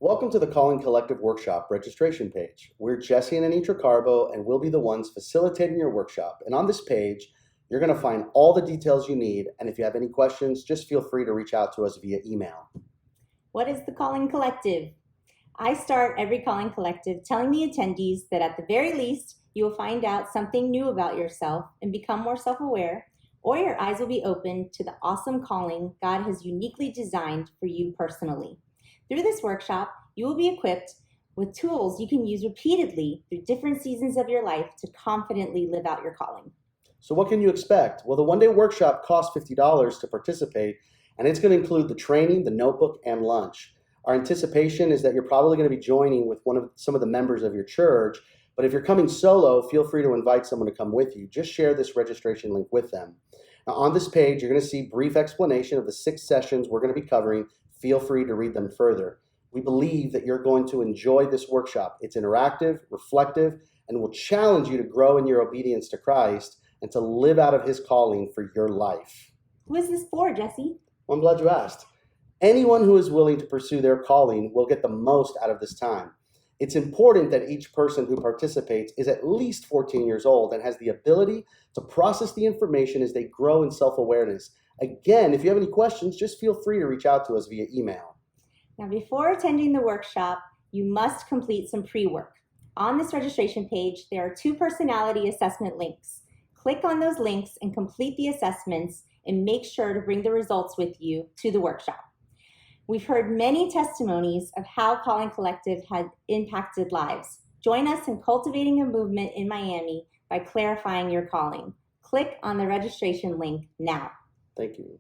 Welcome to the Calling Collective Workshop registration page. We're Jesse and Anitra Carbo, and we'll be the ones facilitating your workshop. And on this page, you're going to find all the details you need. And if you have any questions, just feel free to reach out to us via email. What is the Calling Collective? I start every Calling Collective telling the attendees that at the very least, you will find out something new about yourself and become more self-aware, or your eyes will be opened to the awesome calling God has uniquely designed for you personally. Through this workshop, you will be equipped with tools you can use repeatedly through different seasons of your life to confidently live out your calling. So what can you expect? Well, the one-day workshop costs $50 to participate, and it's going to include the training, the notebook, and lunch. Our anticipation is that you're probably going to be joining with some of the members of your church, but if you're coming solo, feel free to invite someone to come with you. Just share this registration link with them. Now, on this page, you're going to see brief explanation of the 6 sessions we're going to be covering. Feel free to read them further. We believe that you're going to enjoy this workshop. It's interactive, reflective, and will challenge you to grow in your obedience to Christ and to live out of His calling for your life. Who is this for, Jesse? Well, I'm glad you asked. Anyone who is willing to pursue their calling will get the most out of this time. It's important that each person who participates is at least 14 years old and has the ability to process the information as they grow in self-awareness. Again, if you have any questions, just feel free to reach out to us via email. Now, before attending the workshop, you must complete some pre-work. On this registration page, there are 2 personality assessment links. Click on those links and complete the assessments, and make sure to bring the results with you to the workshop. We've heard many testimonies of how Calling Collective had impacted lives. Join us in cultivating a movement in Miami by clarifying your calling. Click on the registration link now. Thank you.